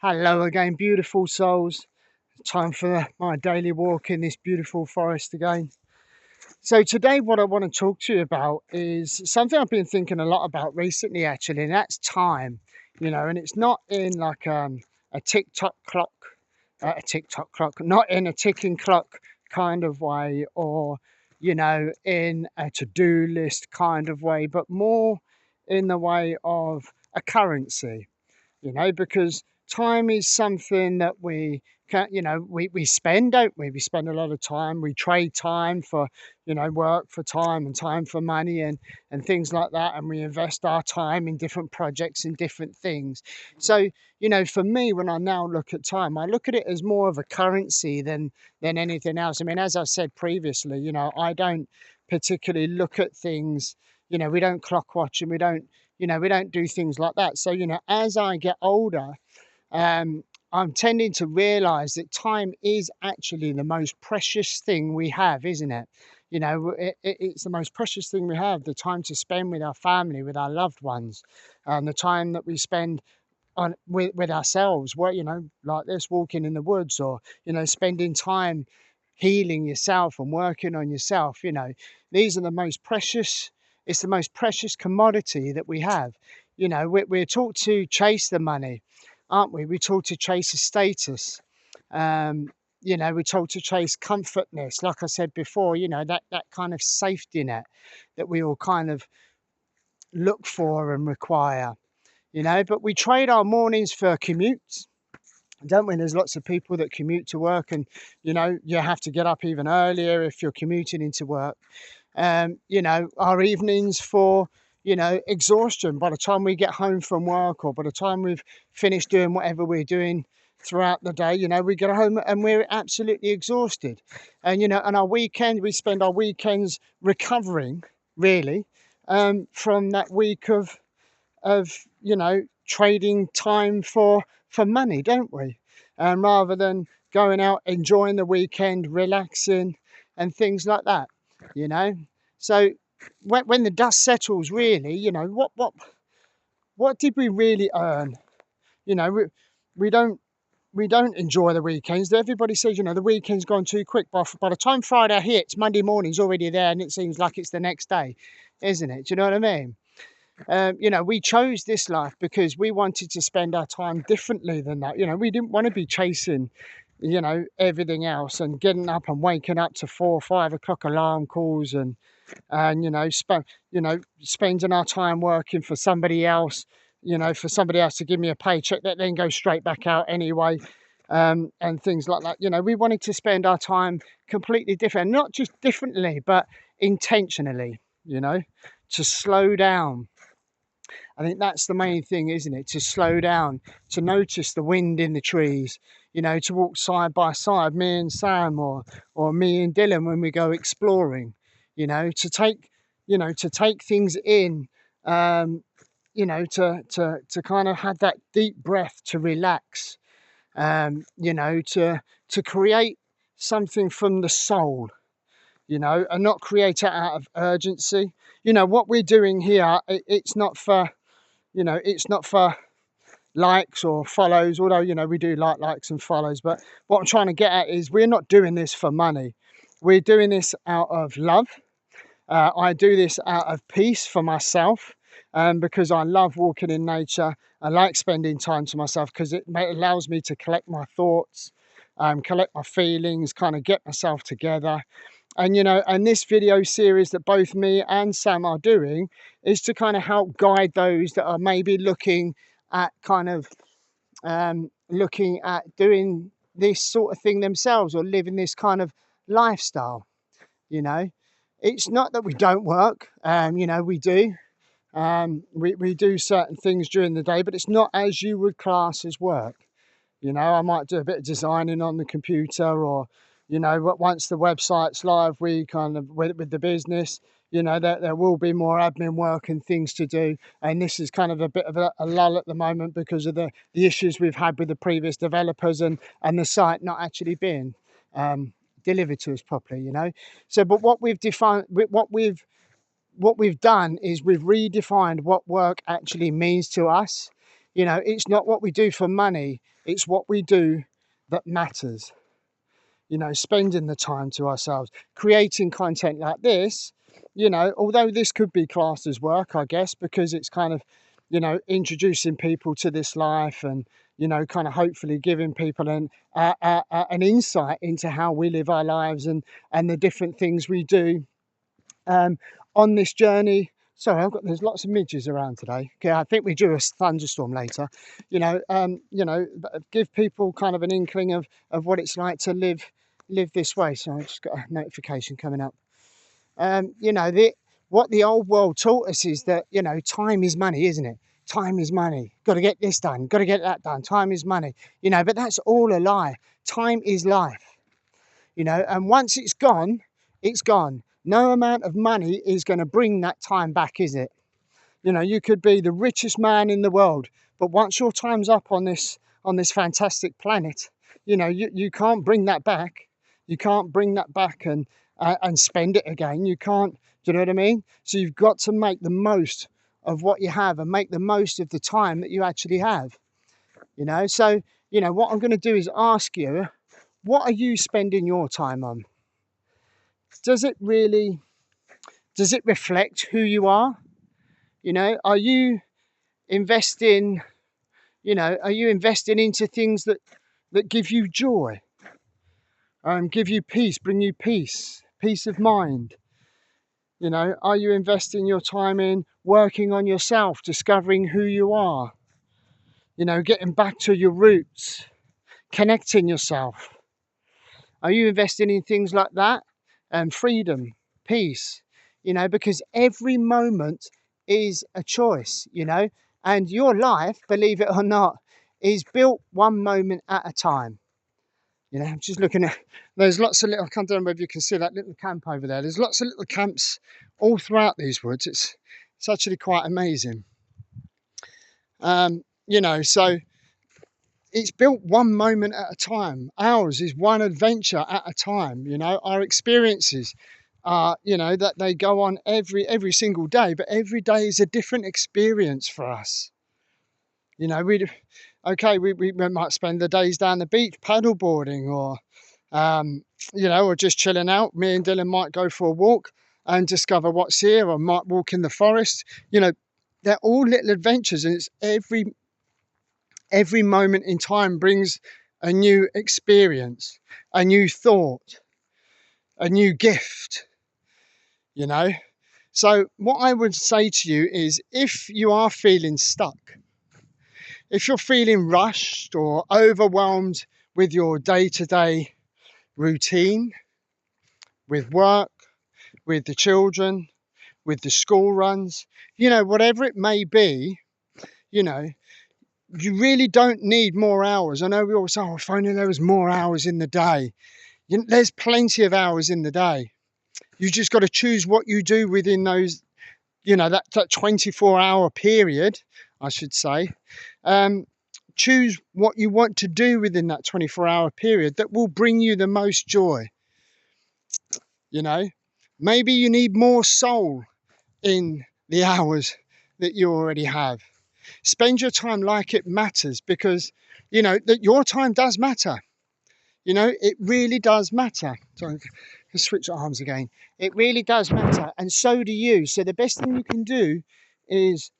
Hello again, beautiful souls. Time for my daily walk in this beautiful forest again. So, today, what I want to talk to you about is something I've been thinking a lot about recently, actually, and that's time. And it's not in like a TikTok clock, not in a ticking clock kind of way, or, in a to do list kind of way, but more in the way of a currency, because time is something that we can, we spend, don't we? We spend a lot of time. We trade time for, work for time and time for money and things like that. And we invest our time in different projects and different things. So, for me, when I now look at time, I look at it as more of a currency than anything else. I mean, as I said previously, I don't particularly look at things. We don't clock watch and we don't do things like that. So, as I get older, I'm tending to realize that time is actually the most precious thing we have, isn't it? It's the most precious thing we have, the time to spend with our family, with our loved ones, and the time that we spend with ourselves, like this, walking in the woods, or, spending time healing yourself and working on yourself. These are the most precious, it's the most precious commodity that we have. We're taught to chase the money, aren't we? We're taught to chase a status. Um, we're told to chase comfortness, like I said before, that kind of safety net that we all kind of look for and require, but we trade our mornings for commutes, don't we? There's lots of people that commute to work, and you have to get up even earlier if you're commuting into work. Our evenings for exhaustion by the time we get home from work, or by the time we've finished doing whatever we're doing throughout the day. We get home and we're absolutely exhausted. And and our weekend, we spend our weekends recovering, really, from that week of trading time for money, don't we? Rather than going out enjoying the weekend, relaxing and things like that. you know so when the dust settles, really, what did we really earn? you know we, we don't we don't enjoy the weekends. Everybody says, the weekend's gone too quick. By the time Friday hits, Monday morning's already there, and it seems like it's the next day, isn't it? Do you know what I mean? We chose this life because we wanted to spend our time differently than that. We didn't want to be chasing, everything else, and getting up and waking up to 4 or 5 o'clock alarm calls, and spending our time working for somebody else, for somebody else to give me a paycheck that then goes straight back out anyway, and things like that. We wanted to spend our time completely different, not just differently, but intentionally. To slow down. I think that's the main thing, isn't it? To slow down, to notice the wind in the trees, to walk side by side, me and Sam, or me and Dylan when we go exploring, to take things in, to kind of have that deep breath, to relax, to create something from the soul, and not create it out of urgency. What we're doing here, it's not for likes or follows, although, we do like likes and follows. But what I'm trying to get at is we're not doing this for money. We're doing this out of love. I do this out of peace for myself, because I love walking in nature. I like spending time to myself because it allows me to collect my thoughts, collect my feelings, kind of get myself together. And this video series that both me and Sam are doing is to kind of help guide those that are maybe looking at doing this sort of thing themselves, or living this kind of lifestyle. you know it's not that we don't work. We do. We do certain things during the day, but it's not as you would class as work. I might do a bit of designing on the computer, or, once the website's live, we kind of, with the business, there will be more admin work and things to do. And this is kind of a bit of a lull at the moment because of the issues we've had with the previous developers, and the site not actually being delivered to us properly. So, but what we've defined, what we've done is we've redefined what work actually means to us. You know, it's not what we do for money, it's what we do that matters. You know, spending the time to ourselves, creating content like this, you know, although this could be classed as work, I guess, because it's kind of, you know, introducing people to this life and, you know, kind of hopefully giving people an insight into how we live our lives and the different things we do on this journey. Sorry, there's lots of midges around today. Okay, I think we do a thunderstorm later. You know, give people kind of an inkling of what it's like to live this way. So I just got a notification coming up. You know, what the old world taught us is that, you know, time is money, isn't it? Time is money. Got to get this done. Got to get that done. Time is money. You know, but that's all a lie. Time is life. You know, and once it's gone, it's gone. No amount of money is going to bring that time back, is it? You know, you could be the richest man in the world, but once your time's up on this fantastic planet, you know, you can't bring that back. You can't bring that back and spend it again. You can't. Do you know what I mean? So you've got to make the most of what you have and make the most of the time that you actually have. You know, so you know what I'm going to do is ask you, what are you spending your time on? Does it reflect who you are? You know, are you investing, you know, are you investing into things that give you joy, give you peace, bring you peace of mind? You know, are you investing your time in working on yourself, discovering who you are? You know, getting back to your roots, connecting yourself. Are you investing in things like that? Freedom, peace, you know, because every moment is a choice, you know, and your life, believe it or not, is built one moment at a time. You know, I'm just looking at, there's lots of little, I don't know whether you can see that little camp over there. There's lots of little camps all throughout these woods. It's actually quite amazing. You know, so it's built one moment at a time. Ours is one adventure at a time. You know, our experiences are, you know, that they go on every single day, but every day is a different experience for us. You know, we might spend the days down the beach paddleboarding or, you know, or just chilling out. Me and Dylan might go for a walk and discover what's here, or might walk in the forest. You know, they're all little adventures, and it's every moment in time brings a new experience, a new thought, a new gift, you know. So what I would say to you is, if you are feeling stuck, if you're feeling rushed or overwhelmed with your day-to-day routine, with work, with the children, with the school runs, you know, whatever it may be, you know, you really don't need more hours. I know we always say, oh, if only there was more hours in the day. There's plenty of hours in the day. You just got to choose what you do within those, you know, that 24-hour period, I should say. Choose what you want to do within that 24-hour period that will bring you the most joy. You know, maybe you need more soul in the hours that you already have. Spend your time like it matters, because, you know, that your time does matter. You know, it really does matter. Sorry, I switch arms again. It really does matter, and so do you. So the best thing you can do is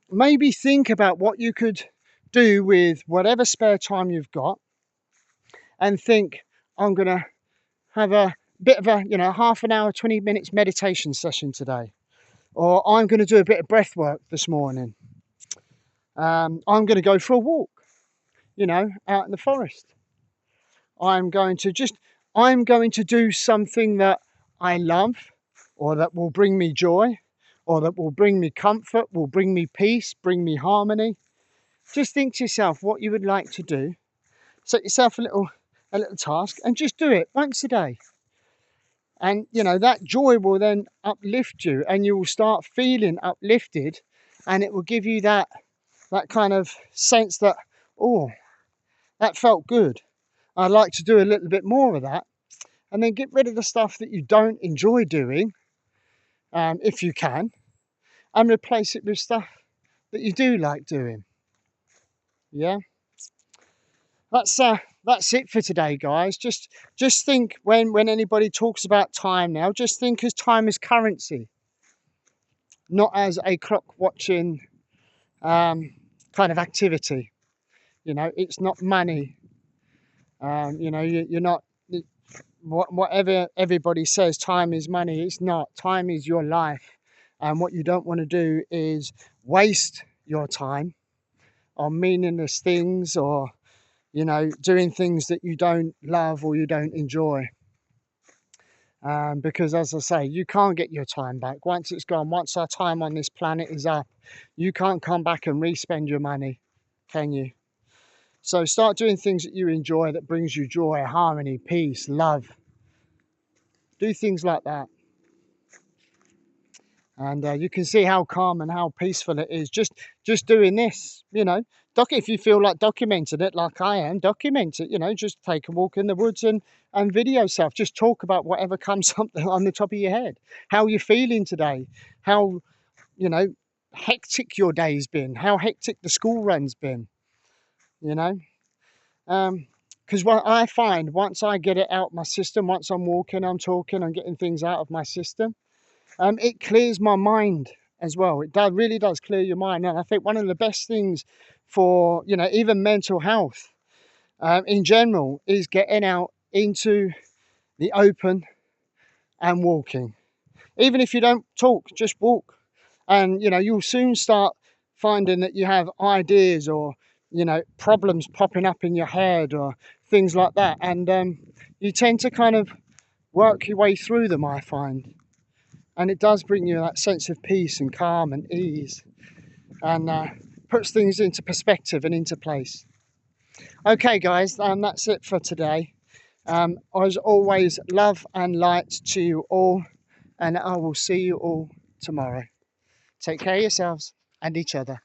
maybe think about what you could do with whatever spare time you've got, and think, I'm going to have a bit of a, you know, half an hour, 20 minutes meditation session today. Or I'm going to do a bit of breath work this morning. I'm going to go for a walk, you know, out in the forest. I'm going to do something that I love, or that will bring me joy, or that will bring me comfort, will bring me peace, bring me harmony. Just think to yourself what you would like to do. Set yourself a little task and just do it once a day. And, you know, that joy will then uplift you, and you will start feeling uplifted, and it will give you that kind of sense that, oh, that felt good. I'd like to do a little bit more of that. And then get rid of the stuff that you don't enjoy doing, if you can, and replace it with stuff that you do like doing. Yeah, that's it for today, guys. Just think, when anybody talks about time now, just think as time as currency, not as a clock watching kind of activity. You know, it's not money. You know, you're not, whatever everybody says, time is money. It's not. Time is your life. And what you don't want to do is waste your time on meaningless things, or, you know, doing things that you don't love or you don't enjoy. Because, as I say, you can't get your time back. Once it's gone, once our time on this planet is up, you can't come back and re-spend your money, can you? So start doing things that you enjoy, that brings you joy, harmony, peace, love. Do things like that. And you can see how calm and how peaceful it is just doing this. You know, if you feel like documenting it, like I am, document it. You know, just take a walk in the woods and video stuff. Just talk about whatever comes up on the top of your head. How you're feeling today. How, you know, hectic your day's been. How hectic the school run's been. You know, because what I find, once I get it out my system, once I'm walking, I'm talking, I'm getting things out of my system, it clears my mind as well. It really does clear your mind. And I think one of the best things for, you know, even mental health in general, is getting out into the open and walking. Even if you don't talk, just walk. And, you know, you'll soon start finding that you have ideas, or, you know, problems popping up in your head, or things like that. And you tend to kind of work your way through them, I find. And it does bring you that sense of peace and calm and ease, and puts things into perspective and into place. Okay, guys, that's it for today. As always, love and light to you all, and I will see you all tomorrow. Take care of yourselves and each other.